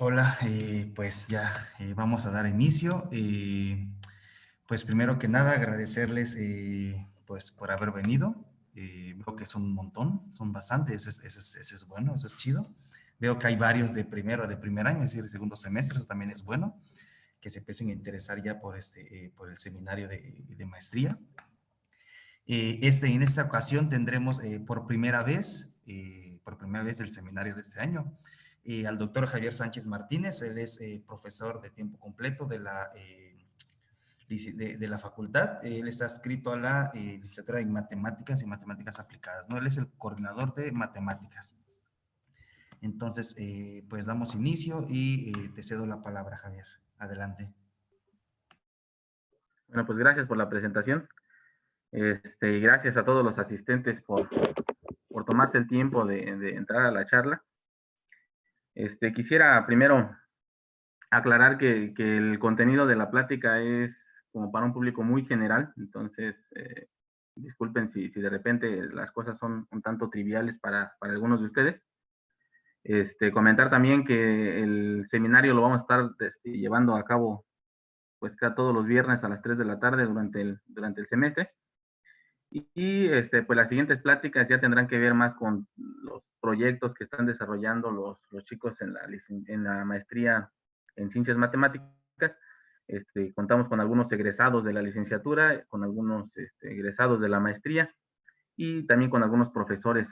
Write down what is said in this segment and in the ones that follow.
Hola, pues ya vamos a dar inicio. Pues primero que nada agradecerles pues por haber venido. Veo que son un montón, son bastantes, eso es bueno, eso es chido. Veo que hay varios de primero, de primer año, es decir, de segundo semestre, eso también es bueno, que se empiecen a interesar ya por el seminario de maestría. En esta ocasión tendremos por primera vez del seminario de este año, al doctor Javier Sánchez Martínez. Él es profesor de tiempo completo de la facultad. Él está adscrito a la licenciatura en matemáticas y matemáticas aplicadas, ¿no? Él es el coordinador de matemáticas. Entonces, pues damos inicio y te cedo la palabra, Javier. Adelante. Bueno, pues gracias por la presentación. Y gracias a todos los asistentes por tomarse el tiempo de entrar a la charla. Quisiera primero aclarar que el contenido de la plática es como para un público muy general, entonces disculpen si de repente las cosas son un tanto triviales para algunos de ustedes. Comentar también que el seminario lo vamos a estar llevando a cabo pues cada todos los viernes a las 3 de la tarde durante el semestre. Pues las siguientes pláticas ya tendrán que ver más con los proyectos que están desarrollando los chicos en la maestría en ciencias matemáticas. Contamos con algunos egresados de la licenciatura, con algunos egresados de la maestría y también con algunos profesores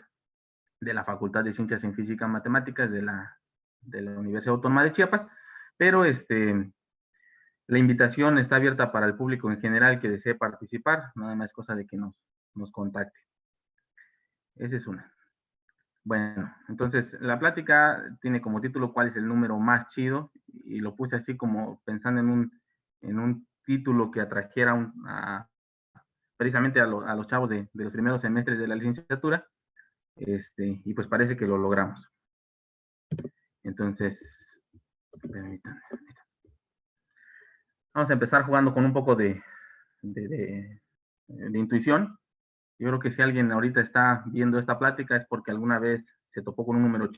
de la Facultad de Ciencias en Física y Matemáticas de la Universidad Autónoma de Chiapas, pero la invitación está abierta para el público en general que desee participar, nada más cosa de que nos contacte. Esa es una. Bueno, entonces la plática tiene como título ¿cuál es el número más chido? Y lo puse así como pensando en un título que atrajera precisamente a los chavos de los primeros semestres de la licenciatura, y pues parece que lo logramos. Entonces, permítanme. Vamos a empezar jugando con un poco de intuición. Yo creo que si alguien ahorita está viendo esta plática es porque alguna vez se topó con un número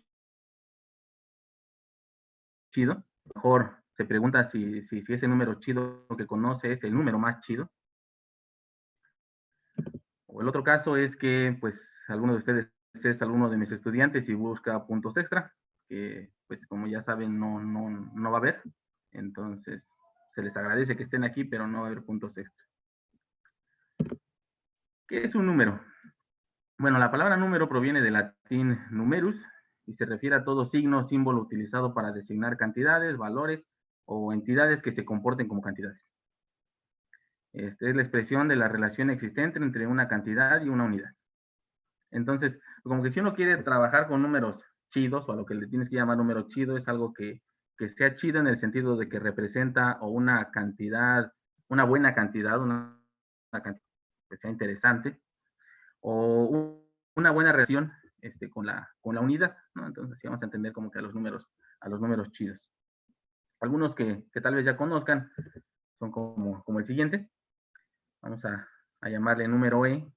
chido. Mejor se pregunta si ese número chido que conoce es el número más chido. O el otro caso es que, pues, alguno de ustedes es alguno de mis estudiantes y busca puntos extra, que, pues, como ya saben, no va a haber. Entonces, se les agradece que estén aquí, pero no va a haber puntos extra. ¿Qué es un número? Bueno, la palabra número proviene del latín numerus y se refiere a todo signo o símbolo utilizado para designar cantidades, valores o entidades que se comporten como cantidades. Esta es la expresión de la relación existente entre una cantidad y una unidad. Entonces, como que si uno quiere trabajar con números chidos, o a lo que le tienes que llamar número chido, es algo que sea chido en el sentido de que representa o una cantidad, una buena cantidad, una cantidad que sea interesante, o una buena relación con la unidad, ¿no? Entonces, sí vamos a entender como que a los números chidos. Algunos que tal vez ya conozcan son como el siguiente. Vamos a llamarle número E,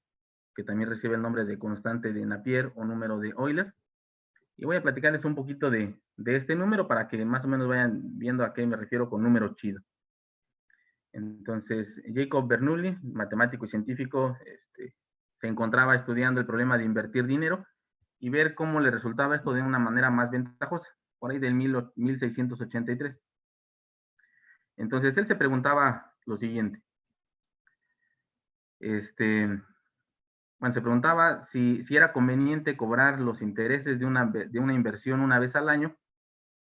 que también recibe el nombre de constante de Napier o número de Euler. Y voy a platicarles un poquito de este número para que más o menos vayan viendo a qué me refiero con número chido. Entonces, Jacob Bernoulli, matemático y científico, se encontraba estudiando el problema de invertir dinero y ver cómo le resultaba esto de una manera más ventajosa, por ahí del 1683. Entonces, él se preguntaba lo siguiente. Bueno, se preguntaba si era conveniente cobrar los intereses de una inversión una vez al año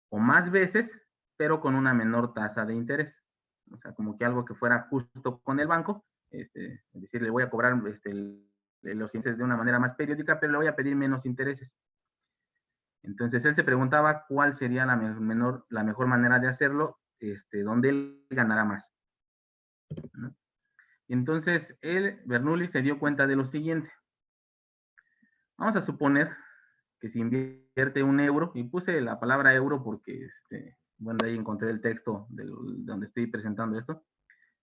o más veces, pero con una menor tasa de interés. O sea, como que algo que fuera justo con el banco, es decir, le voy a cobrar los intereses de una manera más periódica, pero le voy a pedir menos intereses. Entonces él se preguntaba cuál sería la mejor manera de hacerlo, donde él ganara más, ¿no? Entonces Bernoulli se dio cuenta de lo siguiente. Vamos a suponer que si invierte un euro, y puse la palabra euro porque, bueno, de ahí encontré el texto de donde estoy presentando esto,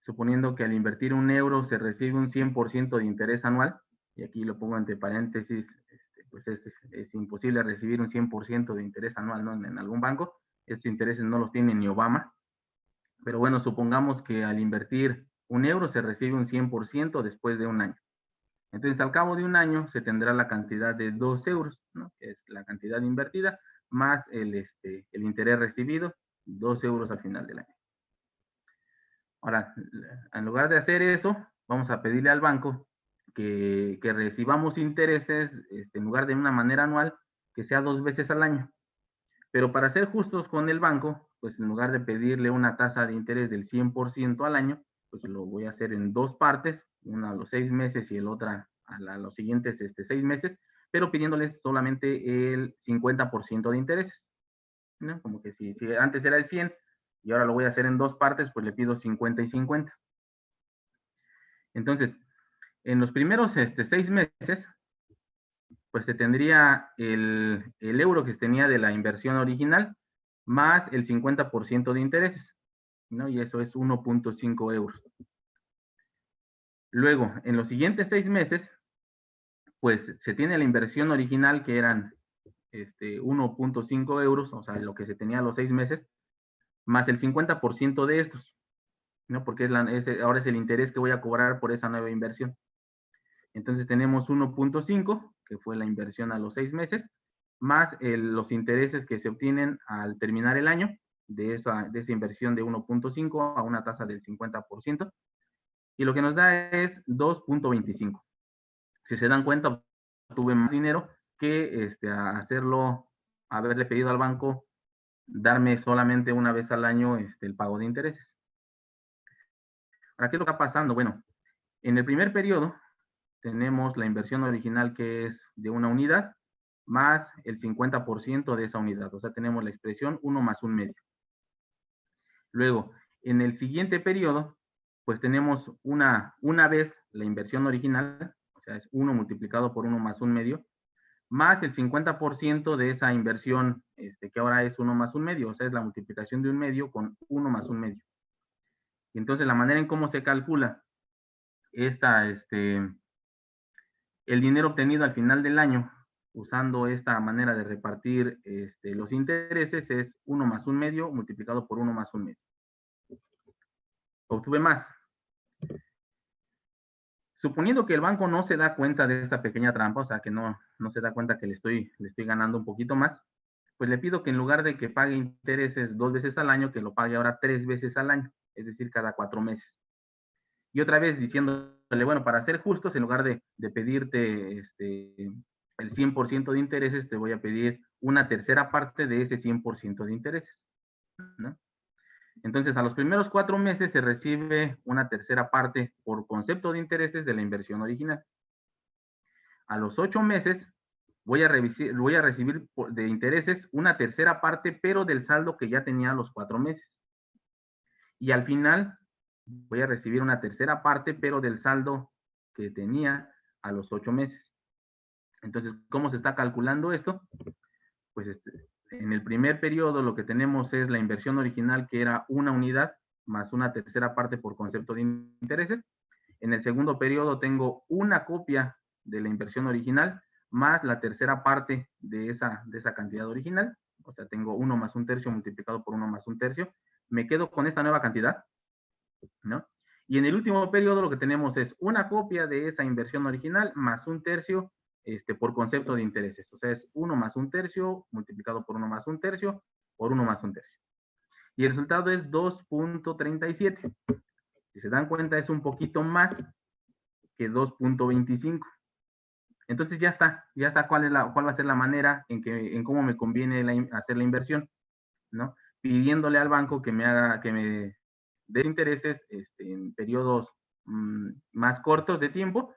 suponiendo que al invertir un euro se recibe un 100% de interés anual, y aquí lo pongo entre paréntesis, pues es imposible recibir un 100% de interés anual, ¿no? en algún banco, Estos intereses no los tiene ni Obama. Pero bueno, supongamos que al invertir 1 euro se recibe un 100% después de un año. Entonces, al cabo de un año se tendrá la cantidad de 2 euros, ¿no? Que es la cantidad invertida más el interés recibido, 2 euros al final del año. Ahora, en lugar de hacer eso, vamos a pedirle al banco que recibamos intereses, en lugar de una manera anual, que sea 2 veces al año. Pero para ser justos con el banco, pues en lugar de pedirle una tasa de interés del 100% al año, pues lo voy a hacer en 2 partes, una a los 6 meses y el otra a los siguientes 6 meses, pero pidiéndoles solamente el 50% de intereses, ¿no? Como que si antes era el 100 y ahora lo voy a hacer en 2 partes, pues le pido 50 y 50. Entonces, en los primeros 6 meses, pues se tendría el euro que se tenía de la inversión original más el 50% de intereses, ¿no? Y eso es 1.5 euros. Luego, en los siguientes 6 meses, pues se tiene la inversión original que eran 1.5 euros, o sea, lo que se tenía a los 6 meses, más el 50% de estos, ¿no? Porque ahora es el interés que voy a cobrar por esa nueva inversión. Entonces tenemos 1.5, que fue la inversión a los 6 meses, más los intereses que se obtienen al terminar el año de esa inversión de 1.5 a una tasa del 50%, y lo que nos da es 2.25. Si se dan cuenta, tuve más dinero que haberle pedido al banco darme solamente una vez al año el pago de intereses. Ahora, ¿qué es lo que está pasando? Bueno, en el primer periodo tenemos la inversión original que es de una unidad más el 50% de esa unidad. O sea, tenemos la expresión 1 más 1 medio. Luego, en el siguiente periodo, pues tenemos una vez la inversión original, o sea, es 1 multiplicado por 1 más 1 medio, más el 50% de esa inversión, que ahora es 1 más 1 medio, o sea, es la multiplicación de 1 medio con 1 más 1 medio. Y entonces, la manera en cómo se calcula el dinero obtenido al final del año, usando esta manera de repartir los intereses, es 1 más 1 medio multiplicado por 1 más 1 medio. Obtuve más. Suponiendo que el banco no se da cuenta de esta pequeña trampa, o sea, que no se da cuenta que le estoy ganando un poquito más, pues le pido que en lugar de que pague intereses 2 veces al año, que lo pague ahora 3 veces al año, es decir, cada 4 meses. Y otra vez diciéndole, bueno, para ser justos, en lugar de pedirte el 100% de intereses, te voy a pedir una tercera parte de ese 100% de intereses, ¿no? Entonces, a los primeros 4 meses se recibe una tercera parte por concepto de intereses de la inversión original. A los 8 meses voy a recibir de intereses una tercera parte, pero del saldo que ya tenía a los 4 meses. Y al final voy a recibir una tercera parte, pero del saldo que tenía a los 8 meses. Entonces, ¿cómo se está calculando esto? Pues en el primer periodo lo que tenemos es la inversión original, que era una unidad, más una tercera parte por concepto de intereses. En el segundo periodo tengo una copia de la inversión original, más la tercera parte de esa cantidad original. O sea, tengo 1 más 1 tercio multiplicado por 1 más 1 tercio. Me quedo con esta nueva cantidad, ¿no? Y en el último periodo lo que tenemos es una copia de esa inversión original más 1 tercio por concepto de intereses. O sea, es 1 más 1 tercio multiplicado por 1 más 1 tercio por 1 más 1 tercio. Y el resultado es 2.37. Si se dan cuenta, es un poquito más que 2.25. Entonces ya está cuál va a ser la manera en cómo me conviene hacer la inversión, ¿no? Pidiéndole al banco que me dé intereses en periodos más cortos de tiempo,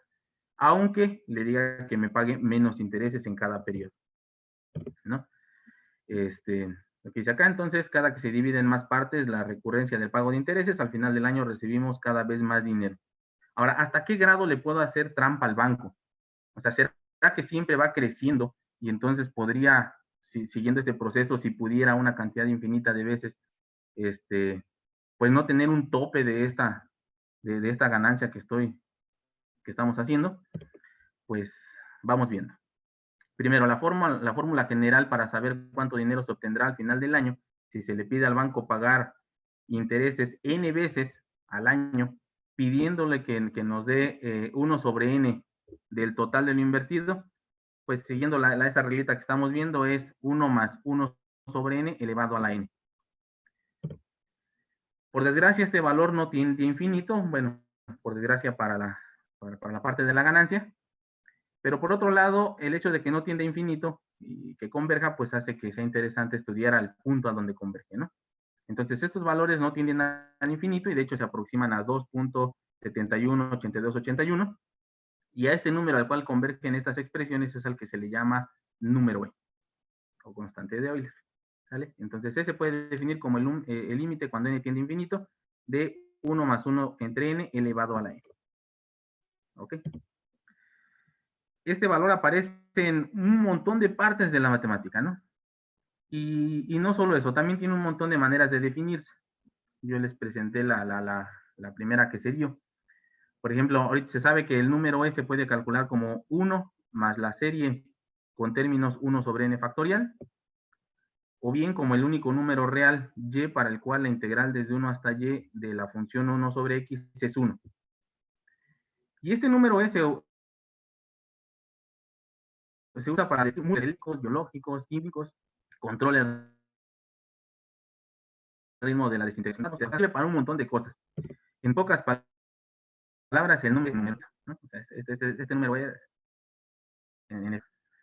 aunque le diga que me pague menos intereses en cada periodo, ¿no? Lo que dice acá, entonces, cada que se divide en más partes la recurrencia del pago de intereses, al final del año recibimos cada vez más dinero. Ahora, ¿hasta qué grado le puedo hacer trampa al banco? O sea, ¿será que siempre va creciendo y entonces podría, siguiendo este proceso, si pudiera una cantidad infinita de veces, pues no tener un tope de esta ganancia que estamos haciendo? Pues vamos viendo. Primero, la fórmula general para saber cuánto dinero se obtendrá al final del año si se le pide al banco pagar intereses n veces al año, pidiéndole que nos dé 1 sobre n del total de lo invertido, pues siguiendo esa reglita que estamos viendo es 1 más 1 sobre n elevado a la n. Por desgracia, este valor no tiende a infinito, bueno, por desgracia para la parte de la ganancia, pero por otro lado, el hecho de que no tiende a infinito y que converja, pues hace que sea interesante estudiar al punto a donde converge, ¿no? Entonces, estos valores no tienden al infinito y de hecho se aproximan a 2.71, 82, 81, y a este número al cual convergen estas expresiones es al que se le llama número E, o constante de Euler. ¿Sale? Entonces, ese puede definir como el límite cuando n tiende a infinito de 1 más 1 entre n elevado a la n. ¿Ok? Este valor aparece en un montón de partes de la matemática, ¿no? Y no solo eso, también tiene un montón de maneras de definirse. Yo les presenté la primera que se dio. Por ejemplo, ahorita se sabe que el número E se puede calcular como 1 más la serie con términos 1 sobre n factorial, o bien como el único número real y para el cual la integral desde 1 hasta y de la función 1 sobre x es 1. Y este número E se usa para decir médicos, biológicos, químicos, control el ritmo de la desintegración, se sirve para un montón de cosas. En pocas palabras, el número, ¿no? O sea, este número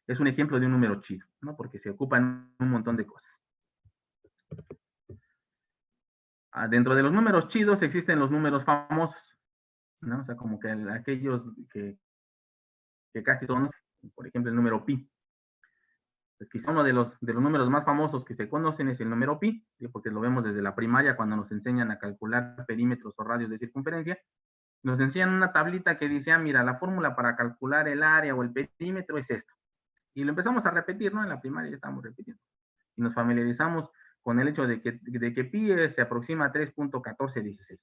es un ejemplo de un número chido, ¿no? Porque se ocupan un montón de cosas. Dentro de los números chidos existen los números famosos, ¿no? O sea, como que aquellos que casi todos, por ejemplo, el número pi. Pues quizá uno de los números más famosos que se conocen es el número pi, ¿sí? Porque lo vemos desde la primaria cuando nos enseñan a calcular perímetros o radios de circunferencia. Nos enseñan una tablita que dice, mira, la fórmula para calcular el área o el perímetro es esto. Y lo empezamos a repetir, ¿no? En la primaria ya estamos repitiendo. Y nos familiarizamos con el hecho de que pi se aproxima a 3.1416.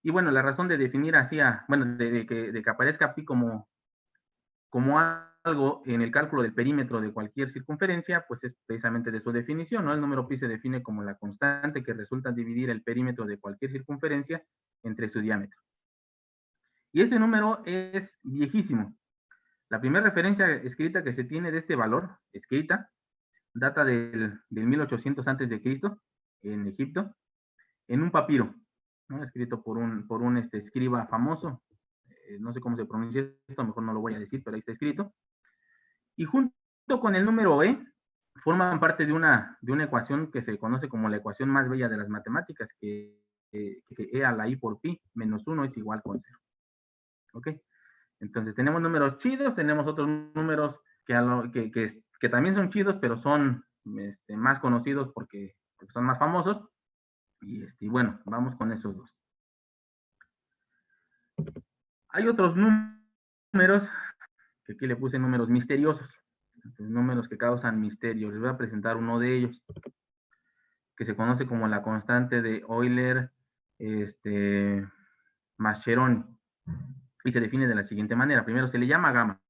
Y bueno, la razón de definir así, de que aparezca pi como algo en el cálculo del perímetro de cualquier circunferencia, pues es precisamente de su definición, ¿no? El número pi se define como la constante que resulta dividir el perímetro de cualquier circunferencia entre su diámetro. Y este número es viejísimo. La primera referencia escrita que se tiene de este valor, escrita, data del 1800 antes de Cristo, en Egipto, en un papiro, ¿no? Escrito por un escriba famoso, no sé cómo se pronuncia esto, a lo mejor no lo voy a decir, pero ahí está escrito. Y junto con el número E, forman parte de una ecuación que se conoce como la ecuación más bella de las matemáticas, que E a la I por pi menos 1 es igual con 0. ¿Ok? Entonces tenemos números chidos, tenemos otros números que también son chidos, pero son más conocidos porque son más famosos. Y bueno, vamos con esos dos. Hay otros números, que aquí le puse números misteriosos, números que causan misterio. Les voy a presentar uno de ellos, que se conoce como la constante de Euler Mascheroni, y se define de la siguiente manera. Primero se le llama gamma,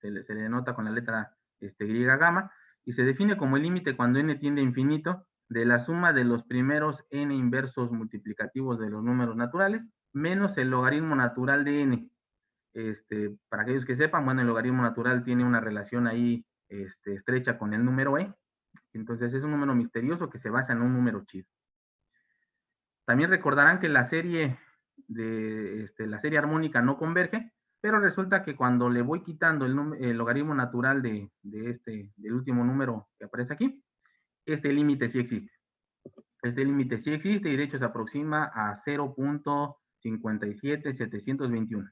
se le denota con la letra griega gamma, y se define como el límite cuando n tiende a infinito de la suma de los primeros n inversos multiplicativos de los números naturales menos el logaritmo natural de n. Para aquellos que sepan, bueno, el logaritmo natural tiene una relación ahí estrecha con el número e, entonces es un número misterioso que se basa en un número chido. También recordarán que la serie armónica no converge, pero resulta que cuando le voy quitando el logaritmo natural del último número que aparece aquí, este límite sí existe. Este límite sí existe y de hecho se aproxima a 0.57721.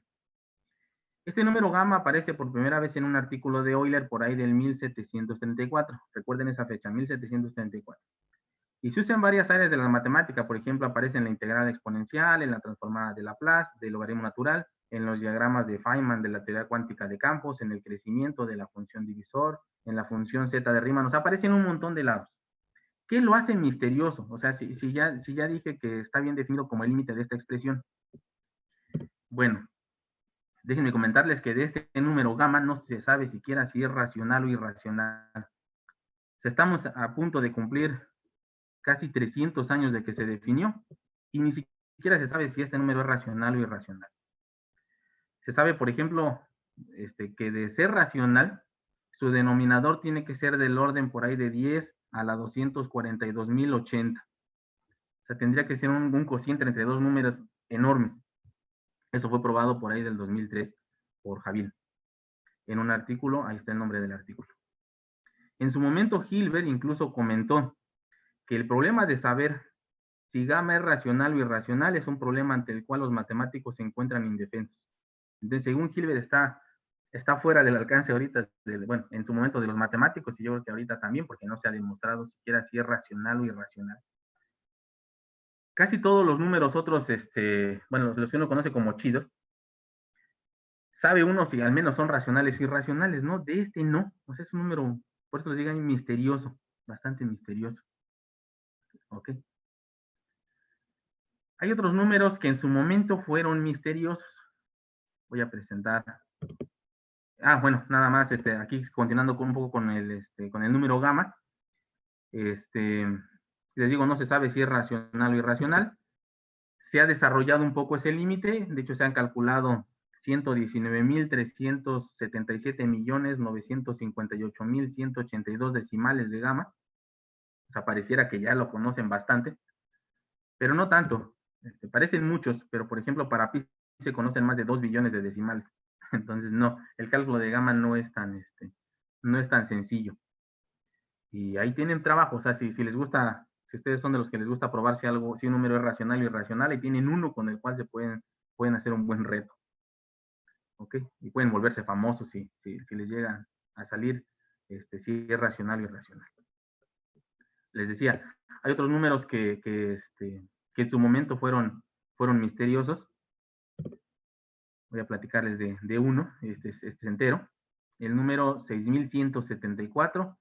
Este número gamma aparece por primera vez en un artículo de Euler por ahí del 1734. Recuerden esa fecha, 1734. Y se usa en varias áreas de la matemática. Por ejemplo, aparece en la integral exponencial, en la transformada de Laplace, del logaritmo natural, en los diagramas de Feynman de la teoría cuántica de campos, en el crecimiento de la función divisor, en la función z de Riemann. O sea, aparece en un montón de lados. ¿Qué lo hace misterioso? O sea, si ya dije que está bien definido como el límite de esta expresión. Bueno, déjenme comentarles que de este número gamma no se sabe siquiera si es racional o irracional. Estamos a punto de cumplir casi 300 años de que se definió y ni siquiera se sabe si este número es racional o irracional. Se sabe, por ejemplo, que de ser racional, su denominador tiene que ser del orden por ahí de 10 a la 242.080. O sea, tendría que ser un cociente entre dos números enormes. Eso fue probado por ahí del 2003 por Javier. En un artículo, ahí está el nombre del artículo. En su momento, Hilbert incluso comentó que el problema de saber si gamma es racional o irracional es un problema ante el cual los matemáticos se encuentran indefensos. Entonces, según Hilbert, está fuera del alcance ahorita, bueno, en su momento de los matemáticos, y yo creo que ahorita también, porque no se ha demostrado siquiera si es racional o irracional. Casi todos los números otros, bueno, los que uno conoce como chidos, sabe uno si al menos son racionales o irracionales, ¿no? De este no, o sea, es un número, por eso les digo, misterioso, bastante misterioso. ¿Ok? Hay otros números que en su momento fueron misteriosos. Voy a presentar. Bueno, nada más, aquí continuando un poco con el número gamma. Les digo, no se sabe si es racional o irracional. Se ha desarrollado un poco ese límite, de hecho se han calculado 119.377.958.182 decimales de gamma. O sea, pareciera que ya lo conocen bastante, pero no tanto. Parecen muchos, pero por ejemplo para pi se conocen más de 2 billones de decimales. Entonces no, el cálculo de gamma no es tan sencillo. Y ahí tienen trabajo, o sea, si les gusta, si ustedes son de los que les gusta probar si un número es racional o irracional, y tienen uno con el cual se pueden hacer un buen reto. ¿Ok? Y pueden volverse famosos si les llegan a salir si es racional o irracional. Les decía, hay otros números que en su momento fueron misteriosos. Voy a platicarles de uno, este es entero. El número 6174,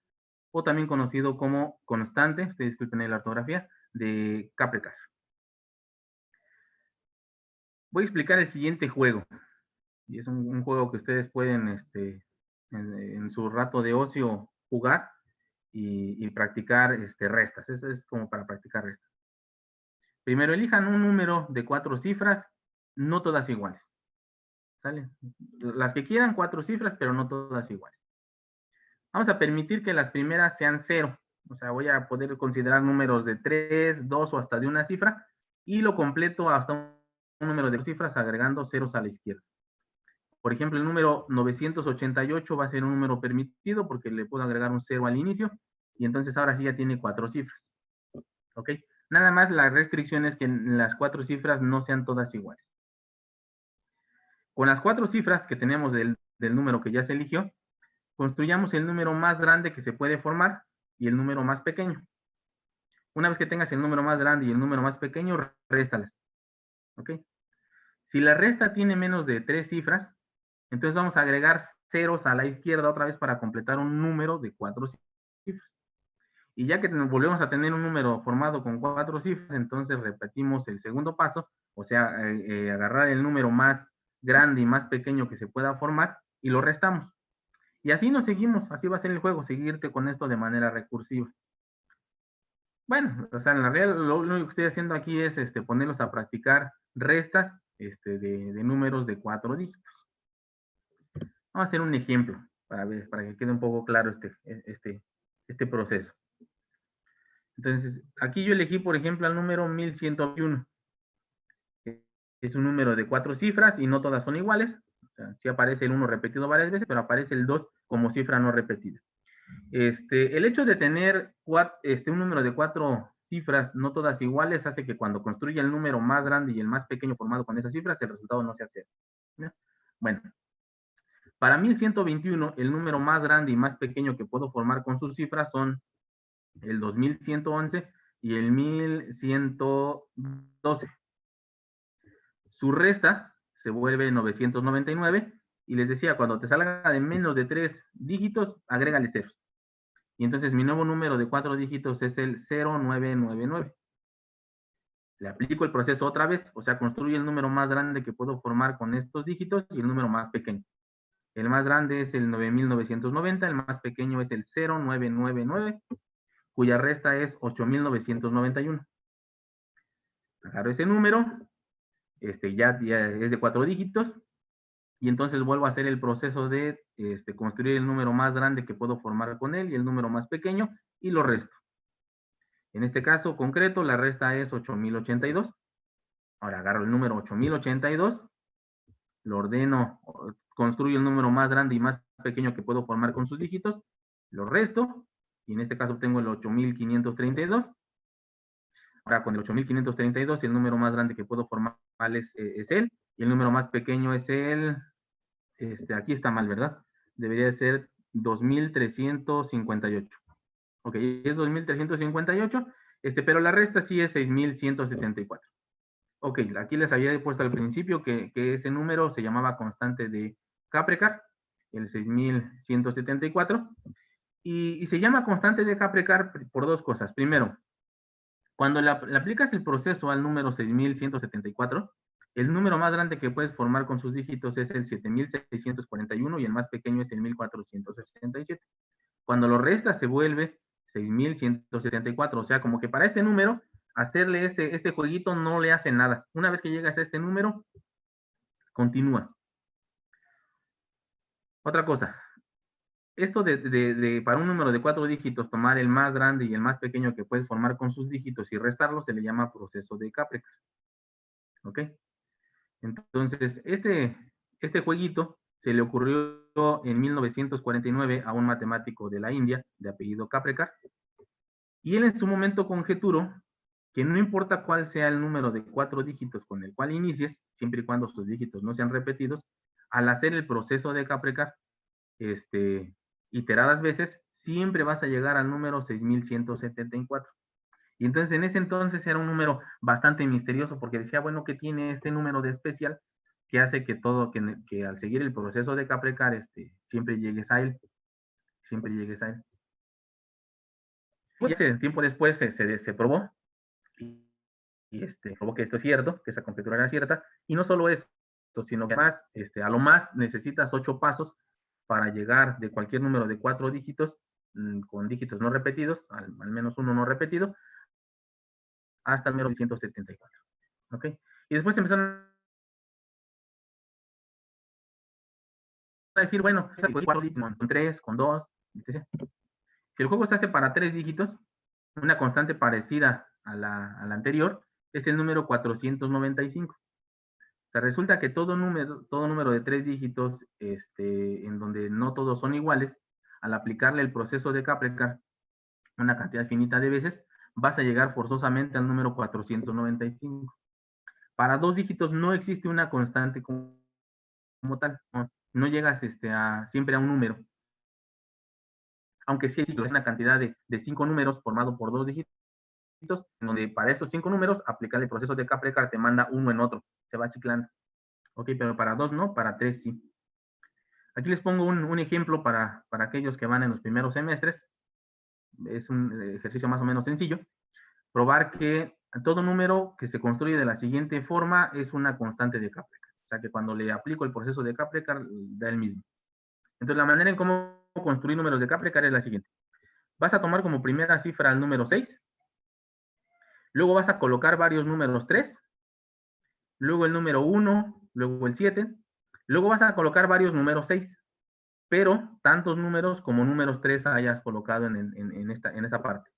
o también conocido como constante, ustedes disculpen la ortografía, de Kaprekar. Voy a explicar el siguiente juego. Y es un juego que ustedes pueden en su rato de ocio jugar y practicar restas. Eso es como para practicar restas. Primero elijan un número de 4 cifras, no todas iguales. ¿Sale? Las que quieran, 4 cifras, pero no todas iguales. Vamos a permitir que las primeras sean 0. O sea, voy a poder considerar números de 3, 2 o hasta de una cifra, y lo completo hasta un número de 2 cifras agregando ceros a la izquierda. Por ejemplo, el número 988 va a ser un número permitido porque le puedo agregar un 0 al inicio, y entonces ahora sí ya tiene 4 cifras. ¿Ok? Nada más la restricción es que las 4 cifras no sean todas iguales. Con las 4 cifras que tenemos del número que ya se eligió, construyamos el número más grande que se puede formar y el número más pequeño. Una vez que tengas el número más grande y el número más pequeño, réstalas. ¿Ok? Si la resta tiene menos de 3 cifras, entonces vamos a agregar ceros a la izquierda otra vez para completar un número de 4 cifras. Y ya que volvemos a tener un número formado con 4 cifras, entonces repetimos el segundo paso, o sea, agarrar el número más grande y más pequeño que se pueda formar y lo restamos. Y así nos seguimos, así va a ser el juego, seguirte con esto de manera recursiva. Bueno, o sea, en la realidad lo único que estoy haciendo aquí es ponerlos a practicar restas de números de 4 dígitos. Vamos a hacer un ejemplo para que quede un poco claro este proceso. Entonces, aquí yo elegí, por ejemplo, el número 1121. Es un número de 4 cifras y no todas son iguales. O sea, sí aparece el 1 repetido varias veces, pero aparece el 2 como cifra no repetida. El hecho de tener un número de 4 cifras, no todas iguales, hace que cuando construya el número más grande y el más pequeño formado con esas cifras, el resultado no sea 0. ¿No? Bueno, para 1121, el número más grande y más pequeño que puedo formar con sus cifras son el 2111 y el 1112. Su resta se vuelve 999 y les decía, cuando te salga de menos de 3 dígitos, agrégale ceros. Y entonces mi nuevo número de 4 dígitos es el 0999. Le aplico el proceso otra vez, o sea, construyo el número más grande que puedo formar con estos dígitos y el número más pequeño. El más grande es el 9.990, el más pequeño es el 0,999, cuya resta es 8.991. Agarro ese número, ya es de 4 dígitos, y entonces vuelvo a hacer el proceso de construir el número más grande que puedo formar con él y el número más pequeño, y lo resto. En este caso concreto, la resta es 8.082. Ahora agarro el número 8.082, lo ordeno, construyo el número más grande y más pequeño que puedo formar con sus dígitos, lo resto, y en este caso obtengo el 8.532. Ahora con el 8.532, el número más grande que puedo formar es él, y el número más pequeño es el, aquí está mal, ¿verdad? Debería ser 2.358. Ok, es 2.358, pero la resta sí es 6.174. Ok, aquí les había puesto al principio que ese número se llamaba constante de Kaprecar, el 6.174, y se llama constante de Kaprecar por dos cosas. Primero, cuando le aplicas el proceso al número 6.174, el número más grande que puedes formar con sus dígitos es el 7.641 y el más pequeño es el 1.467. Cuando lo restas se vuelve 6.174, o sea, como que para este número, hacerle este jueguito no le hace nada. Una vez que llegas a este número, continúas. Otra cosa, esto para un número de 4 dígitos, tomar el más grande y el más pequeño que puedes formar con sus dígitos y restarlo, se le llama proceso de Kaprecar. ¿Ok? Entonces, este jueguito se le ocurrió en 1949 a un matemático de la India, de apellido Kaprecar, y él en su momento conjeturó que no importa cuál sea el número de 4 dígitos con el cual inicies, siempre y cuando sus dígitos no sean repetidos, al hacer el proceso de Kaprecar, iteradas veces, siempre vas a llegar al número 6.174. Y entonces en ese entonces era un número bastante misterioso porque decía, bueno, ¿qué tiene este número de especial que hace que al seguir el proceso de Kaprecar, siempre llegues a él? Siempre llegues a él. Y tiempo después se probó y probó que esto es cierto, que esa conjetura era cierta, y no solo eso, sino que además, a lo más necesitas 8 pasos para llegar de cualquier número de 4 dígitos, con dígitos no repetidos, al menos uno no repetido, hasta el número 174. ¿Ok? Y después empezaron a decir, bueno, con 3, con 2, etc. Si el juego se hace para 3 dígitos, una constante parecida a la anterior es el número 495. O sea, resulta que todo número de 3 dígitos, en donde no todos son iguales, al aplicarle el proceso de Kaprecar una cantidad finita de veces, vas a llegar forzosamente al número 495. Para 2 dígitos no existe una constante como tal, no llegas siempre a un número. Aunque sí es una cantidad de 5 números formado por 2 dígitos, donde para esos 5 números, aplicar el proceso de Kaprecar te manda uno en otro, se va ciclando. Ok, pero para 2 no, para 3 sí. Aquí les pongo un ejemplo para aquellos que van en los primeros semestres. Es un ejercicio más o menos sencillo. Probar que todo número que se construye de la siguiente forma es una constante de Kaprecar. O sea que cuando le aplico el proceso de Kaprecar, da el mismo. Entonces la manera en cómo construir números de Kaprecar es la siguiente. Vas a tomar como primera cifra el número 6. Luego vas a colocar varios números 3. Luego el número 1. Luego el 7. Luego vas a colocar varios números 6. Pero tantos números como números 3 hayas colocado en esta parte.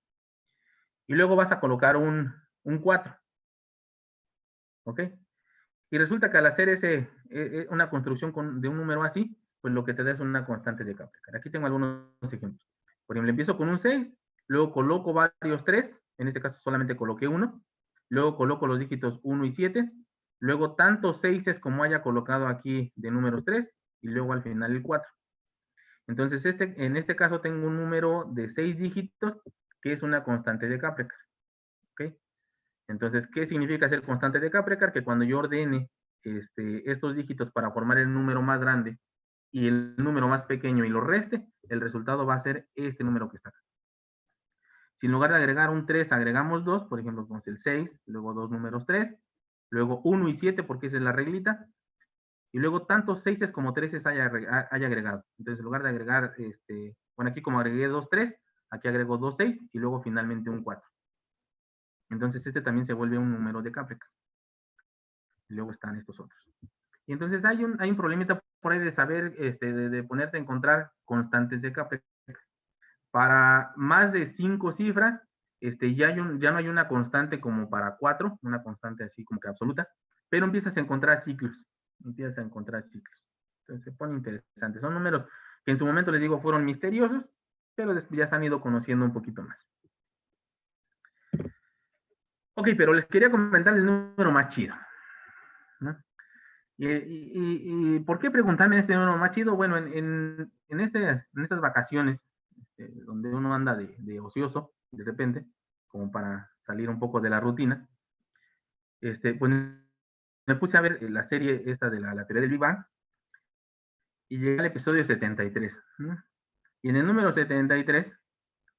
Y luego vas a colocar un 4. ¿Ok? Y resulta que al hacer una construcción de un número así, pues lo que te da es una constante de Kaprecar. Aquí tengo algunos ejemplos. Por ejemplo, empiezo con un 6, luego coloco varios 3, en este caso solamente coloqué 1, luego coloco los dígitos 1 y 7, luego tantos 6 como haya colocado aquí de números 3, y luego al final el 4. Entonces, en este caso tengo un número de 6 dígitos, que es una constante de Kaprecar. ¿Ok? Entonces, ¿qué significa ser constante de Kaprecar? Que cuando yo ordene estos dígitos para formar el número más grande y el número más pequeño y lo reste, el resultado va a ser este número que está acá. Si en lugar de agregar un 3, agregamos 2, por ejemplo, con el 6, luego dos números 3, luego 1 y 7, porque esa es la reglita, y luego tanto 6 como 13 haya agregado. Entonces, en lugar de agregar, bueno, aquí como agregué 2, 3, aquí agrego 2, 6 y luego finalmente un 4. Entonces, este también se vuelve un número de Kapleka. Y luego están estos otros. Y entonces hay un problemita por ahí de saber, de ponerte a encontrar constantes de Kapleka. Para más de 5 cifras, ya no hay una constante como para 4, una constante así como que absoluta, pero empiezas a encontrar ciclos. Entonces se pone interesante. Son números que en su momento, les digo, fueron misteriosos, pero después ya se han ido conociendo un poquito más. Ok, pero les quería comentar el número más chido, ¿no? ¿Y por qué preguntarme este número más chido? Bueno, en estas vacaciones, donde uno anda de ocioso, de repente, como para salir un poco de la rutina, pues me puse a ver la serie esta de la teoría del Big Bang, y llegué al episodio 73, ¿no? Y en el número 73,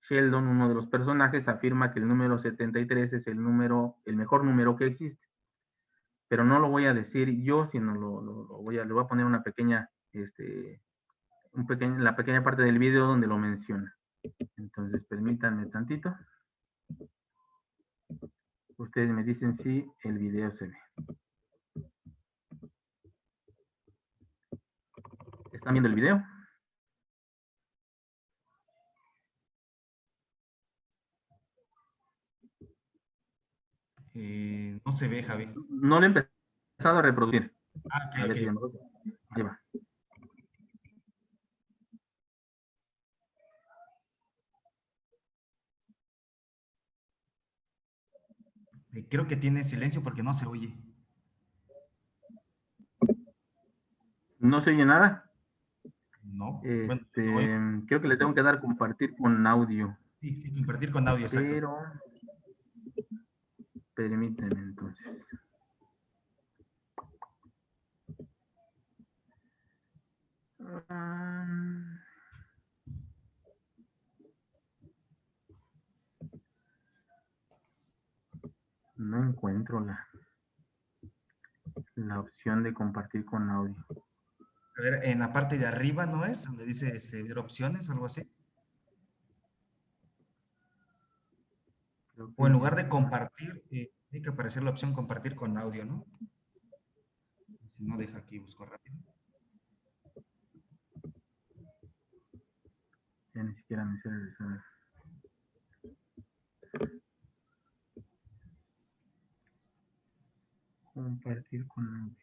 Sheldon, uno de los personajes, afirma que el número 73 es el mejor número que existe. Pero no lo voy a decir yo, sino le voy a poner una pequeña, la pequeña parte del video donde lo menciona. Entonces, permítanme tantito. Ustedes me dicen si el video se ve. ¿Están viendo el video? No se ve, Javi. No lo he empezado a reproducir. Ah, A ok, ver si ok. ahí va. Creo que tiene silencio porque no se oye. ¿No se oye nada? No, bueno, no oigo. Creo que le tengo que dar compartir con audio. Sí, sí, compartir con audio, exacto. Pero, permítanme entonces. No encuentro la opción de compartir con audio. A ver, en la parte de arriba, ¿no es? Donde dice ver opciones, algo así. O en lugar de compartir, tiene que aparecer la opción compartir con audio, ¿no? Si no, deja aquí, busco rápido. Ya ni siquiera me sé regresar. Compartir con audio.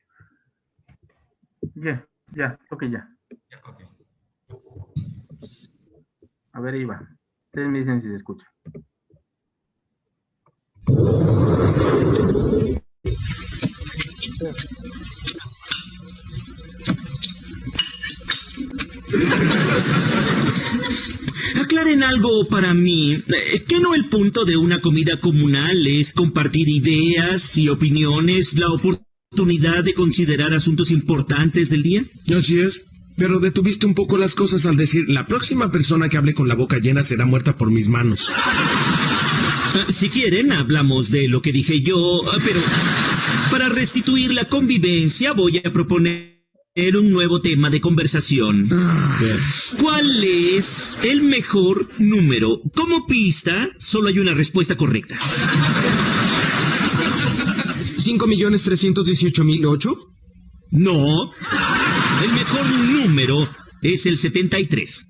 Ya, ok, ya. Ya, ok. A ver, ahí va. Ustedes me dicen si se escucha. Aclaren algo para mí. ¿Que no el punto de una comida comunal es compartir ideas y opiniones, la oportunidad de considerar asuntos importantes del día? Así es. Pero detuviste un poco las cosas al decir, la próxima persona que hable con la boca llena será muerta por mis manos. Si quieren, hablamos de lo que dije yo, pero para restituir la convivencia voy a proponer un nuevo tema de conversación. ¿Cuál es el mejor número? Como pista, solo hay una respuesta correcta. 5.318.008. No. El mejor número es el 73.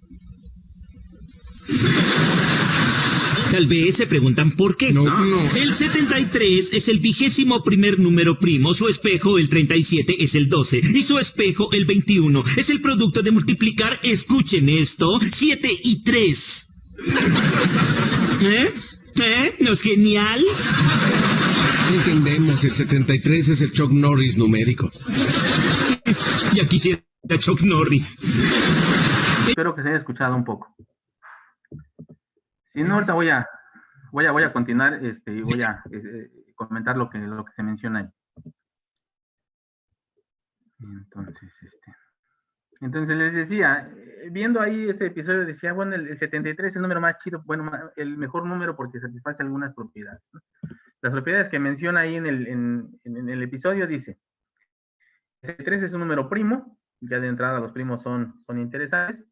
Tal vez se preguntan por qué. No. El 73 es el 21º número primo, su espejo el 37 es el 12 y su espejo el 21. Es el producto de multiplicar, escuchen esto, 7 y 3. ¿No es genial? Entendemos, el 73 es el Chuck Norris numérico. Ya quisiera Chuck Norris. Espero que se haya escuchado un poco. Si no, ahorita voy a continuar y voy a comentar lo que se menciona ahí. Entonces les decía, viendo ahí ese episodio, decía, bueno, el 73 es el número más chido, bueno, el mejor número porque satisface algunas propiedades, ¿no? Las propiedades que menciona ahí en el episodio dice, 73 es un número primo, ya de entrada los primos son interesantes.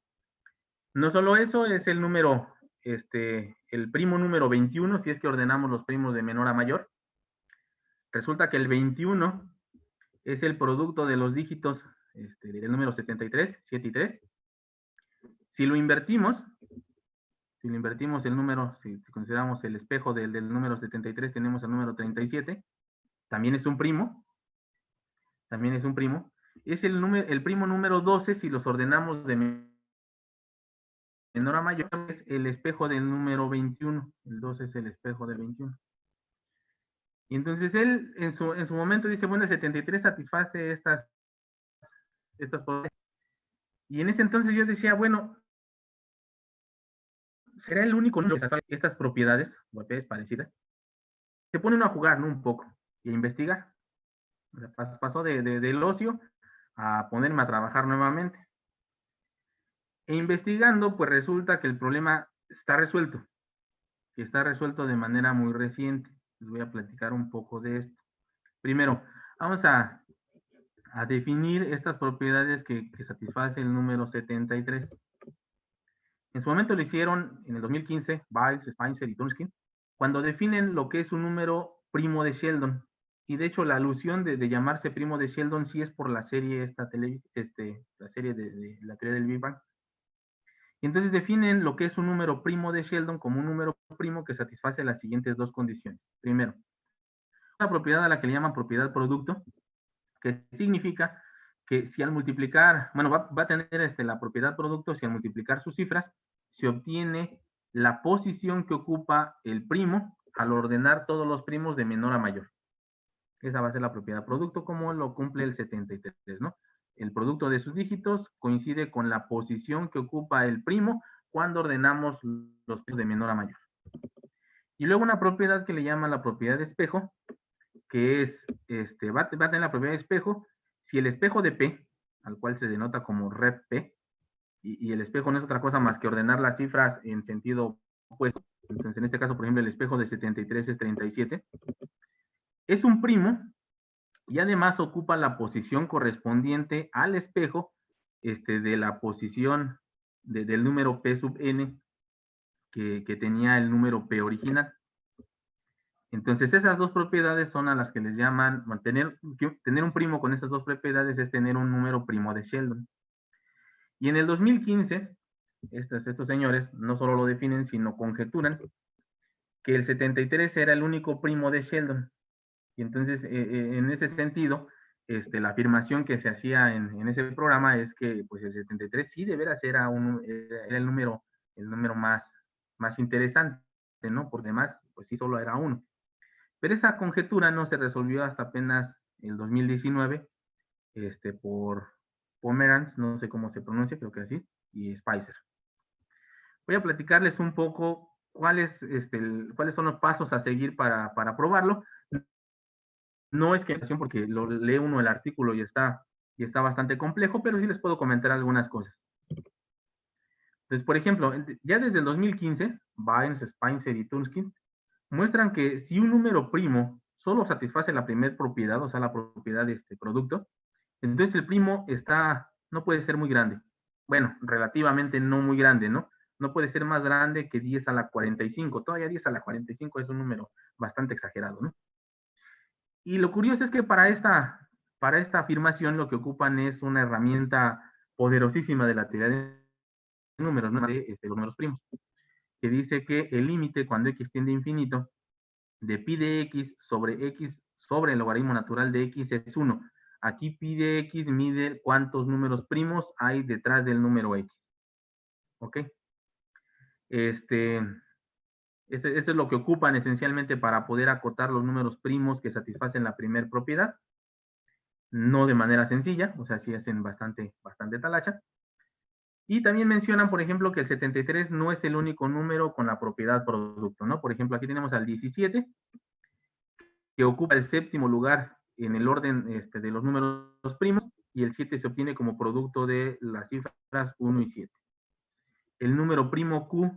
No solo eso, es el número, el primo número 21, si es que ordenamos los primos de menor a mayor. Resulta que el 21 es el producto de los dígitos del número 73, 7 y 3. Si lo invertimos el número, si consideramos el espejo del número 73, tenemos el número 37, también es un primo. Es el primo número 12 si los ordenamos de menor a mayor, es el espejo del número 21. El 12 es el espejo del 21. Y entonces él en su momento dice, bueno, el 73 satisface estas propiedades. Y en ese entonces yo decía, bueno, ¿será el único número que satisface estas propiedades parecidas? Se pone uno a jugar, ¿no? Un poco, y a investigar. O sea, pasó del ocio a ponerme a trabajar nuevamente. E investigando, pues resulta que el problema está resuelto. Y está resuelto de manera muy reciente. Les voy a platicar un poco de esto. Primero, vamos a definir estas propiedades que satisface el número 73. En su momento lo hicieron en el 2015, Biles, Spencer y Turskin, cuando definen lo que es un número primo de Sheldon. Y de hecho la alusión de llamarse primo de Sheldon sí es por la serie la serie de la teoría del Big Bang. Y entonces definen lo que es un número primo de Sheldon como un número primo que satisface las siguientes dos condiciones. Primero, una propiedad a la que le llaman propiedad producto, que significa que si al multiplicar, bueno, va a tener la propiedad producto, si al multiplicar sus cifras, se obtiene la posición que ocupa el primo al ordenar todos los primos de menor a mayor. Esa va a ser la propiedad producto como lo cumple el 73, ¿no? El producto de sus dígitos coincide con la posición que ocupa el primo cuando ordenamos los primos de menor a mayor. Y luego una propiedad que le llaman la propiedad de espejo, que es, va a tener la propiedad de espejo si el espejo de P, al cual se denota como rep P, y el espejo no es otra cosa más que ordenar las cifras en sentido opuesto. Entonces, en este caso, por ejemplo, el espejo de 73 es 37. Es un primo y además ocupa la posición correspondiente al espejo de la posición del número P sub n que tenía el número P original. Entonces, esas dos propiedades son a las que les llaman, tener un primo con esas dos propiedades es tener un número primo de Sheldon. Y en el 2015, estos señores no solo lo definen, sino conjeturan que el 73 era el único primo de Sheldon. Y entonces, en ese sentido, la afirmación que se hacía en ese programa es que pues, el 73 sí de veras era el número más interesante, ¿no? Por demás, pues sí solo era uno. Pero esa conjetura no se resolvió hasta apenas el 2019 por Pomeranz, no sé cómo se pronuncia, creo que así, y Spicer. Voy a platicarles un poco cuáles son los pasos a seguir para probarlo. No es que porque lo lee uno el artículo y está bastante complejo, pero sí les puedo comentar algunas cosas. Entonces, por ejemplo, ya desde el 2015, Bynes, Spencer y Turskin muestran que si un número primo solo satisface la primera propiedad, o sea, la propiedad de este producto, entonces el primo no puede ser muy grande. Bueno, relativamente no muy grande, ¿no? No puede ser más grande que 10 a la 45. Todavía 10 a la 45 es un número bastante exagerado, ¿no? Y lo curioso es que para esta afirmación lo que ocupan es una herramienta poderosísima de la teoría de números, ¿no? De los números primos, que dice que el límite cuando x tiende a infinito de pi de x sobre el logaritmo natural de x es 1. Aquí pi de x mide cuántos números primos hay detrás del número x. ¿Ok? Esto es lo que ocupan esencialmente para poder acotar los números primos que satisfacen la primera propiedad. No de manera sencilla, o sea, sí hacen bastante talacha. Y también mencionan, por ejemplo, que el 73 no es el único número con la propiedad producto, ¿no? Por ejemplo, aquí tenemos al 17, que ocupa el séptimo lugar en el orden de los números primos, y el 7 se obtiene como producto de las cifras 1 y 7. El número primo Q,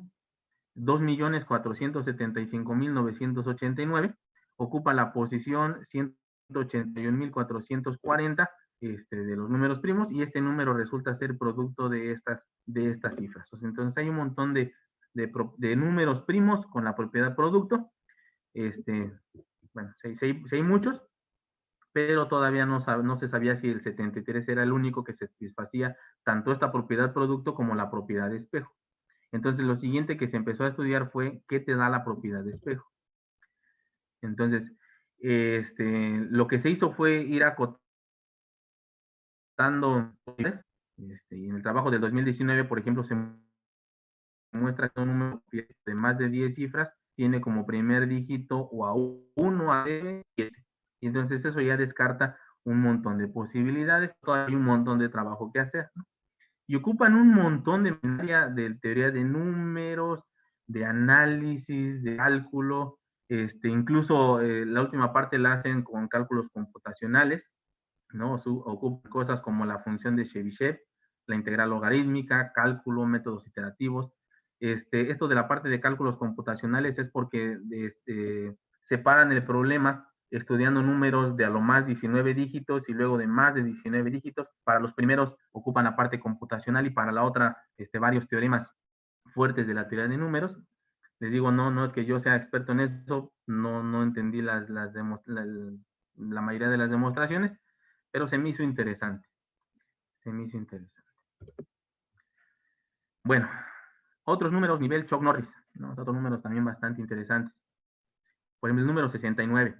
2.475.989, ocupa la posición 181.440 de los números primos, y este número resulta ser producto de estas cifras. Entonces hay un montón de números primos con la propiedad producto. Bueno, sí hay muchos, pero todavía no se sabía si el 73 era el único que satisfacía tanto esta propiedad producto como la propiedad de espejo. Entonces, lo siguiente que se empezó a estudiar fue qué te da la propiedad de espejo. Entonces, lo que se hizo fue ir acotando, y en el trabajo del 2019, por ejemplo, se muestra que un número de más de 10 cifras tiene como primer dígito o a 1, a 7. Y entonces eso ya descarta un montón de posibilidades, todavía hay un montón de trabajo que hacer, ¿no? Y ocupan un montón de teoría de números, de análisis, de cálculo, incluso la última parte la hacen con cálculos computacionales, ¿no? Ocupan cosas como la función de Chebyshev, la integral logarítmica, cálculo, métodos iterativos. Esto de la parte de cálculos computacionales es porque separan el problema estudiando números de a lo más 19 dígitos y luego de más de 19 dígitos. Para los primeros ocupan la parte computacional y para la otra varios teoremas fuertes de la teoría de números. Les digo, no es que yo sea experto en eso, no entendí la mayoría de las demostraciones, pero se me hizo interesante. Bueno, otros números nivel Chuck Norris, ¿no? Otros números también bastante interesantes. Por ejemplo, el número 69.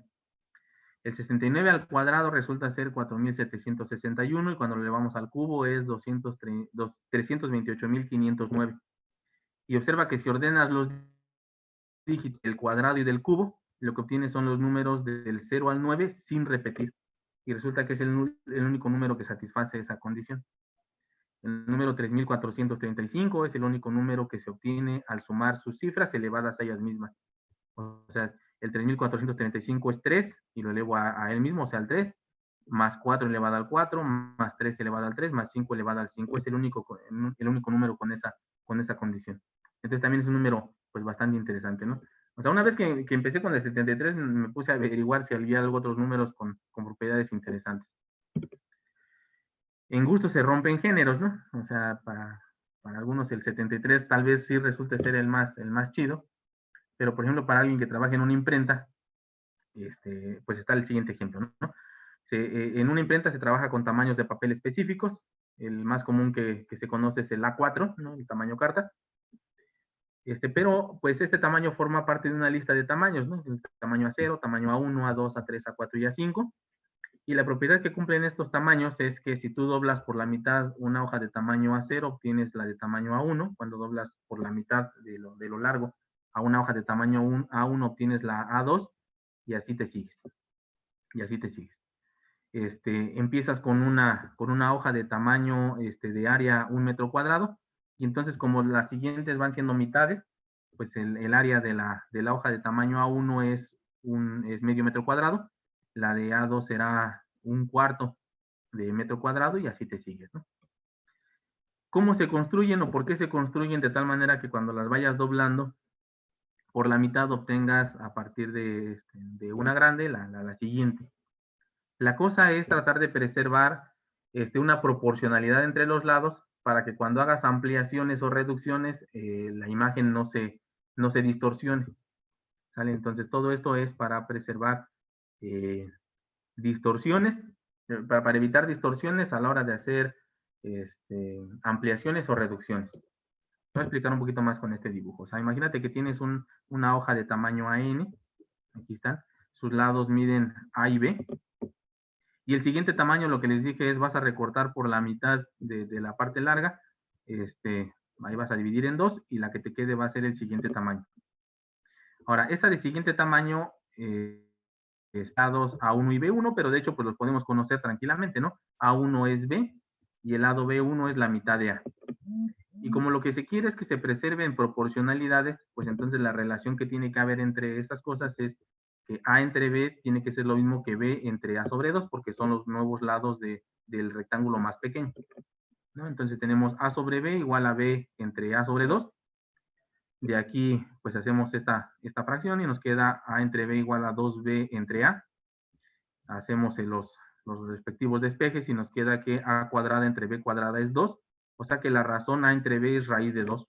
El 69 al cuadrado resulta ser 4.761 y cuando lo elevamos al cubo es 328.509. Y observa que si ordenas los dígitos del cuadrado y del cubo, lo que obtienes son los números del 0 al 9 sin repetir. Y resulta que es el único número que satisface esa condición. El número 3.435 es el único número que se obtiene al sumar sus cifras elevadas a ellas mismas. O sea, el 3.435 es 3, y lo elevo a él mismo, o sea, al 3, más 4 elevado al 4, más 3 elevado al 3, más 5 elevado al 5. Es el único número con esa condición. Entonces también es un número pues bastante interesante, ¿no? O sea, una vez que empecé con el 73, me puse a averiguar si había otros números con propiedades interesantes. En gusto se rompen géneros, ¿no? O sea, para algunos el 73 tal vez sí resulte ser el más chido, pero por ejemplo para alguien que trabaja en una imprenta, pues está el siguiente ejemplo, ¿no? En una imprenta se trabaja con tamaños de papel específicos. El más común que se conoce es el A4, ¿no? El tamaño carta. Pero pues este tamaño forma parte de una lista de tamaños, ¿no? El tamaño A0, tamaño A1, A2, A3, A4 y A5. Y la propiedad que cumplen estos tamaños es que si tú doblas por la mitad una hoja de tamaño A0, obtienes la de tamaño A1. Cuando doblas por la mitad de lo largo a una hoja de tamaño A1, obtienes la A2, y así te sigues. Empiezas con una hoja de tamaño de área 1 metro cuadrado, y entonces como las siguientes van siendo mitades, pues el área de la hoja de tamaño A1 es medio metro cuadrado, la de A2 será 1/4 de metro cuadrado, y así te sigues, ¿no? ¿Cómo se construyen o por qué se construyen de tal manera que cuando las vayas doblando por la mitad obtengas a partir de una grande la siguiente? La cosa es tratar de preservar una proporcionalidad entre los lados para que cuando hagas ampliaciones o reducciones la imagen no se distorsione, ¿sale? Entonces todo esto es para preservar distorsiones, para evitar distorsiones a la hora de hacer ampliaciones o reducciones. Voy a explicar un poquito más con este dibujo. O sea, imagínate que tienes una hoja de tamaño AN, aquí están, sus lados miden A y B, y el siguiente tamaño, lo que les dije es, vas a recortar por la mitad de la parte larga, ahí vas a dividir en 2, y la que te quede va a ser el siguiente tamaño. Ahora, esa de siguiente tamaño está A1 y B1, pero de hecho pues los podemos conocer tranquilamente, ¿no? A1 es B, y el lado B1 es la mitad de A. Y como lo que se quiere es que se preserven proporcionalidades, pues entonces la relación que tiene que haber entre estas cosas es que A entre B tiene que ser lo mismo que B entre A sobre 2, porque son los nuevos lados del rectángulo más pequeño, ¿no? Entonces tenemos A sobre B igual a B entre A sobre 2. De aquí, pues hacemos esta fracción y nos queda A entre B igual a 2B entre A. Hacemos los respectivos despejes y nos queda que a cuadrada entre b cuadrada es 2, o sea que la razón a entre b es raíz de 2.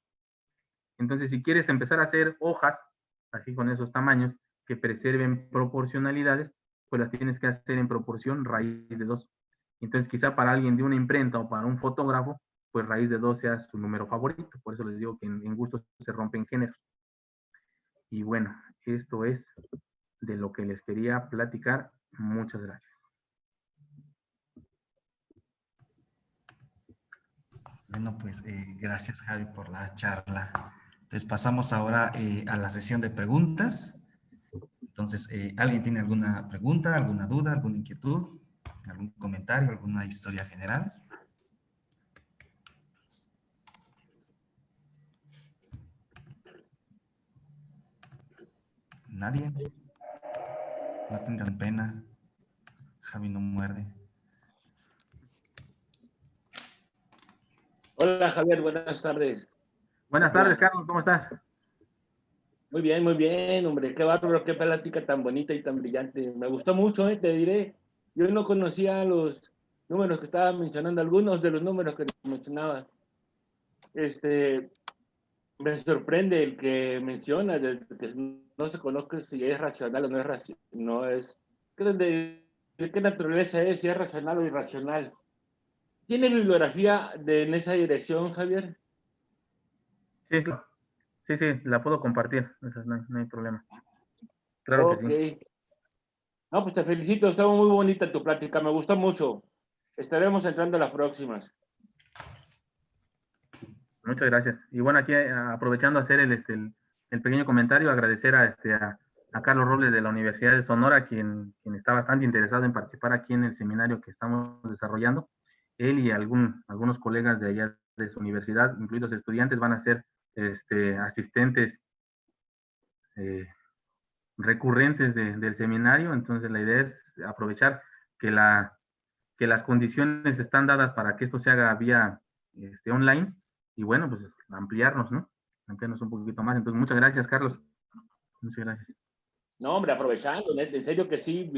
Entonces, si quieres empezar a hacer hojas, así con esos tamaños, que preserven proporcionalidades, pues las tienes que hacer en proporción raíz de 2. Entonces, quizá para alguien de una imprenta o para un fotógrafo, pues raíz de 2 sea su número favorito. Por eso les digo que en gustos se rompen géneros. Y bueno, esto es de lo que les quería platicar. Muchas gracias. Bueno, pues gracias Javi por la charla. Entonces pasamos ahora a la sesión de preguntas. Entonces, ¿alguien tiene alguna pregunta, alguna duda, alguna inquietud, algún comentario, alguna historia general? ¿Nadie? No tengan pena. Javi no muerde. Hola Javier, buenas tardes. Buenas tardes, Carlos, ¿cómo estás? Muy bien, hombre, qué bárbaro, qué plática tan bonita y tan brillante. Me gustó mucho, te diré. Yo no conocía los números que estabas mencionando, algunos de los números que mencionabas. Me sorprende el que mencionas, que no se conozca si es racional o no es racional. No es, ¿de qué naturaleza es? Si es racional o irracional. ¿Tiene bibliografía en esa dirección, Javier? Sí, sí, sí, la puedo compartir, no hay problema. Claro Ok. que sí. No, pues te felicito, estaba muy bonita tu plática, me gustó mucho. Estaremos entrando a las próximas. Muchas gracias. Y bueno, aquí aprovechando a hacer el pequeño comentario, agradecer a Carlos Robles de la Universidad de Sonora, quien está bastante interesado en participar aquí en el seminario que estamos desarrollando. Él y algunos colegas de allá de su universidad, incluidos estudiantes, van a ser asistentes recurrentes del seminario. Entonces la idea es aprovechar que las condiciones están dadas para que esto se haga vía online y bueno, pues ampliarnos, ¿no? Ampliarnos un poquito más. Entonces, muchas gracias, Carlos. Muchas gracias. No, hombre, aprovechando, en serio que sí,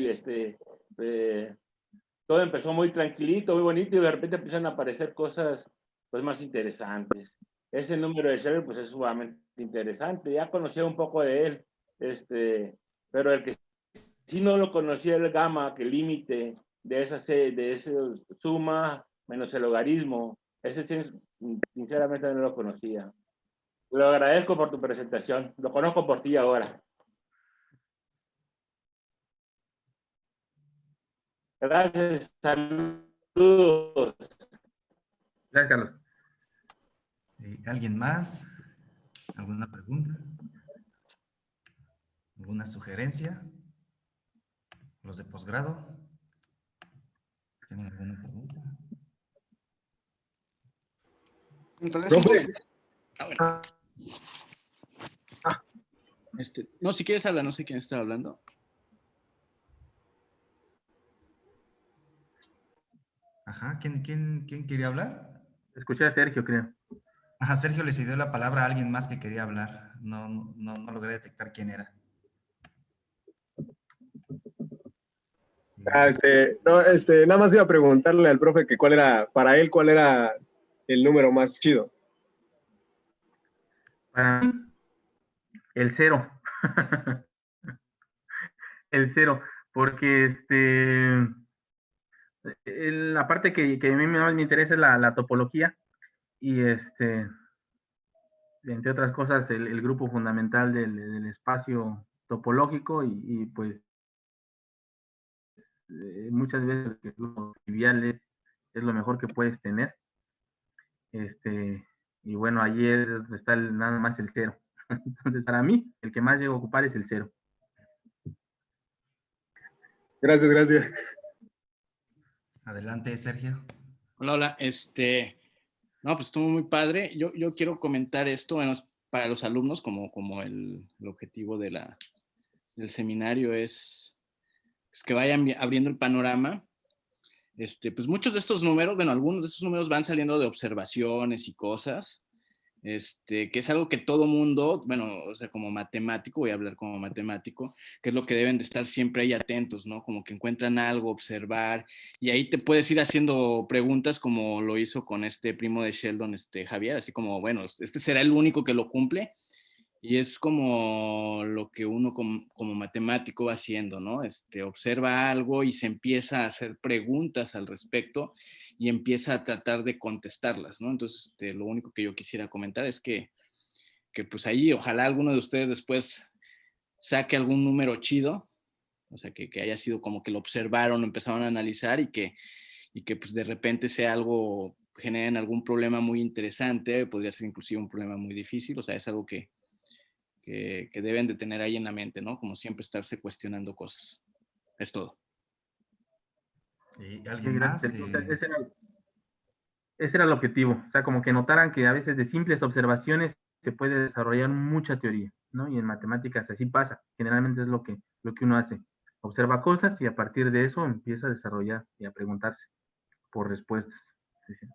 todo empezó muy tranquilito, muy bonito y de repente empiezan a aparecer cosas pues más interesantes. Ese número de Sherry pues es sumamente interesante, ya conocía un poco de él, pero el que sí no lo conocía el gamma, que el límite de ese suma menos el logaritmo, ese sí, sinceramente no lo conocía. Lo agradezco por tu presentación, lo conozco por ti ahora. Gracias, saludos. Gracias, Carlos. ¿Alguien más? ¿Alguna pregunta? ¿Alguna sugerencia? ¿Los de posgrado? ¿Tienen alguna pregunta? Profe. No, si quieres hablar, no sé quién está hablando. Ajá, ¿quién quería hablar? Escuché a Sergio, creo. Ajá, Sergio le cedió la palabra a alguien más que quería hablar. No logré detectar quién era. No, nada más iba a preguntarle al profe que cuál era el número más chido. Para mí, el 0. El 0, porque la parte que a mí más me interesa es la topología y entre otras cosas el grupo fundamental del espacio topológico y pues muchas veces el grupo trivial es lo mejor que puedes tener. Y bueno, allí está nada más el 0. Entonces, para mí, el que más llego a ocupar es el 0. Gracias. Adelante, Sergio. Hola. No, pues estuvo muy padre. Yo quiero comentar esto, bueno, para los alumnos, como el objetivo del seminario es pues, que vayan abriendo el panorama. Pues muchos de estos números, bueno, algunos de estos números van saliendo de observaciones y cosas. que es algo que todo mundo, bueno, o sea, como matemático, voy a hablar como matemático, que es lo que deben de estar siempre ahí atentos, ¿no? Como que encuentran algo, observar, y ahí te puedes ir haciendo preguntas como lo hizo con este primo de Sheldon, Javier, así como, bueno, este será el único que lo cumple, y es como lo que uno como matemático va haciendo, ¿no? Observa algo y se empieza a hacer preguntas al respecto y empieza a tratar de contestarlas, ¿no? Entonces, lo único que yo quisiera comentar es que pues ahí ojalá alguno de ustedes después saque algún número chido, o sea, que haya sido como que lo observaron, lo empezaron a analizar y que pues de repente sea algo, generen algún problema muy interesante, podría ser inclusive un problema muy difícil, o sea, es algo que deben de tener ahí en la mente, ¿no? Como siempre estarse cuestionando cosas. Es todo. Sí, ¿Alguien gracias. más? O sea, ese era el objetivo. O sea, como que notaran que a veces de simples observaciones se puede desarrollar mucha teoría, ¿no? Y en matemáticas así pasa. Generalmente es lo que uno hace. Observa cosas y a partir de eso empieza a desarrollar y a preguntarse por respuestas. Sí, sí.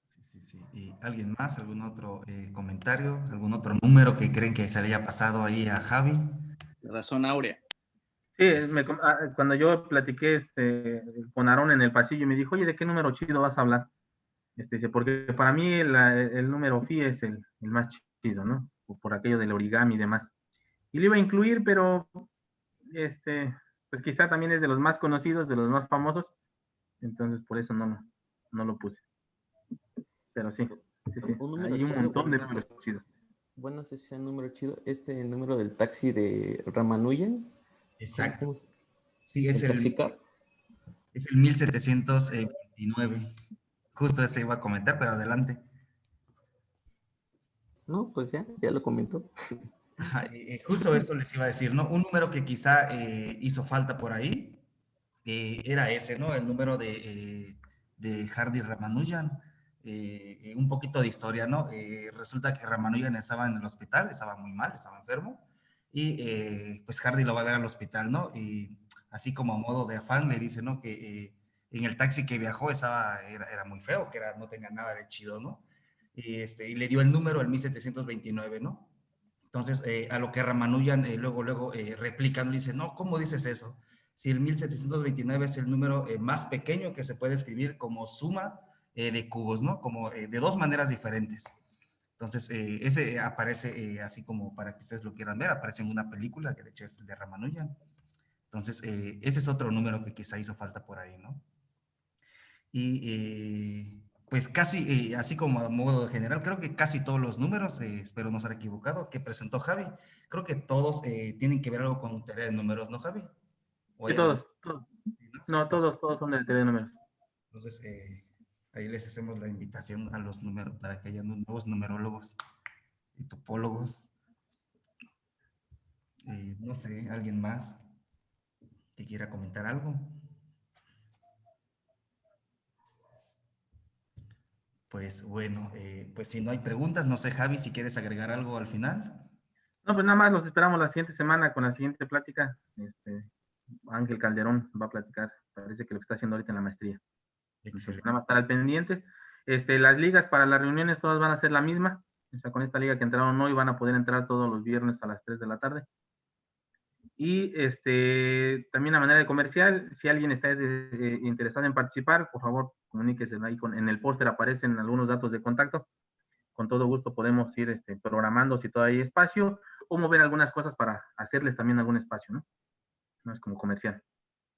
Sí, sí, sí. ¿Y alguien más? ¿Algún otro comentario? ¿Algún otro número que creen que se le haya pasado ahí a Javi? La razón áurea. Sí, Es- cuando yo platiqué con Aarón en el pasillo, me dijo, oye, ¿de qué número chido vas a hablar? Dice, porque para mí el número phi es el más chido, ¿no? Por aquello del origami y demás. Y lo iba a incluir, pero pues quizá también es de los más conocidos, de los más famosos, entonces por eso no lo puse. Pero sí, sí, sí, Un número hay un chido, montón de bueno, no sé, números chidos. bueno, no sé si sea un número chido. El número del taxi de Ramanujan, Exacto. ¿cómo Sí, el taxicar? es el 1729. Justo eso iba a comentar, pero adelante. No, pues ya lo comentó. Ajá, justo eso les iba a decir, ¿no? Un número que quizá hizo falta por ahí era ese, ¿no? El número de Hardy Ramanujan. Un poquito de historia, ¿no? Resulta que Ramanujan estaba en el hospital, estaba muy mal, estaba enfermo, y pues Hardy lo va a ver al hospital, ¿no? Y así como a modo de afán le dice, ¿no? Que en el taxi que viajó era muy feo, no tenía nada de chido, ¿no? Y le dio el número, el 1729, ¿no? Entonces, a lo que Ramanujan luego replica, ¿no? Dice, no, ¿cómo dices eso? Si el 1729 es el número más pequeño que se puede escribir como suma de cubos, ¿no? Como de dos maneras diferentes. Entonces, ese aparece así como para que ustedes lo quieran ver, aparece en una película que de hecho es el de Ramanujan. Entonces, ese es otro número que quizá hizo falta por ahí, ¿no? Y pues casi, así como a modo general, creo que casi todos los números, espero no estar equivocado, que presentó Javi, creo que todos tienen que ver algo con teoría de números, ¿no, Javi? ¿O Sí, hay algún? todos. Sí, No, todos son de números. entonces, ahí les hacemos la invitación a los números para que haya nuevos numerólogos y topólogos. No sé, ¿alguien más que quiera comentar algo? Pues bueno, pues si no hay preguntas, no sé, Javi, si quieres agregar algo al final. No, pues nada más los esperamos la siguiente semana con la siguiente plática. Ángel Calderón va a platicar, parece que lo está haciendo ahorita en la maestría. Entonces, nada Excelente. más estar al pendientes. Las ligas para las reuniones todas van a ser la misma. O sea, con esta liga que entraron hoy van a poder entrar todos los viernes a las 3 de la tarde. Y también a manera de comercial, si alguien está interesado en participar, por favor, comuníquese ahí en el póster aparecen algunos datos de contacto. Con todo gusto podemos ir programando si todavía hay espacio o mover algunas cosas para hacerles también algún espacio, ¿no? No es como comercial.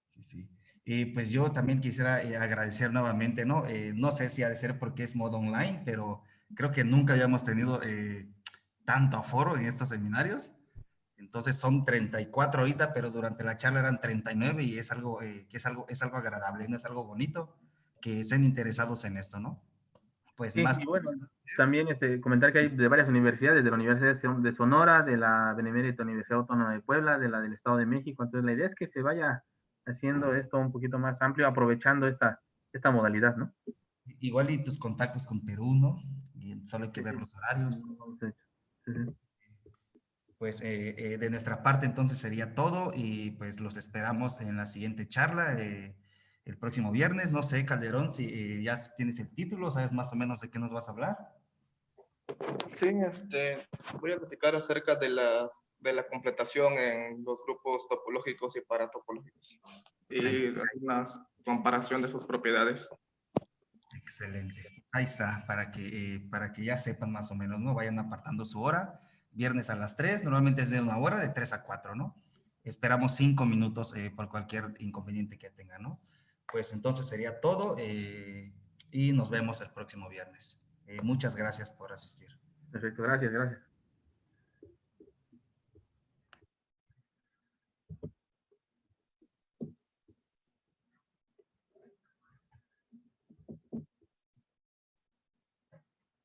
Sí, sí. Pues yo también quisiera agradecer nuevamente, ¿no? No sé si ha de ser porque es modo online, pero creo que nunca habíamos tenido tanto aforo en estos seminarios. Entonces son 34 ahorita, pero durante la charla eran 39 y es algo que es algo agradable, ¿no? Es algo bonito que estén interesados en esto, ¿no? Pues Sí, más y que bueno, también comentar que hay de varias universidades, de la Universidad de Sonora, de la Benemérita Universidad Autónoma de Puebla, de la del Estado de México. Entonces, la idea es que se vaya haciendo esto un poquito más amplio, aprovechando esta modalidad, ¿no? igual y tus contactos con Perú, ¿no? Y solo hay que Sí, ver sí. los horarios. Sí, sí. Pues de nuestra parte entonces sería todo y pues los esperamos en la siguiente charla. el próximo viernes. No sé, Calderón, si ya tienes el título, ¿sabes más o menos de qué nos vas a hablar? Sí, voy a platicar acerca de la completación en los grupos topológicos y paratopológicos y la comparación de sus propiedades. Excelente. Ahí está, para que ya sepan más o menos, ¿no? Vayan apartando su hora. Viernes a las 3, normalmente es de 1 hora, de 3 a 4, ¿no? Esperamos 5 minutos por cualquier inconveniente que tengan, ¿no? Pues entonces sería todo y nos vemos el próximo viernes. Muchas gracias por asistir. Perfecto, gracias, gracias.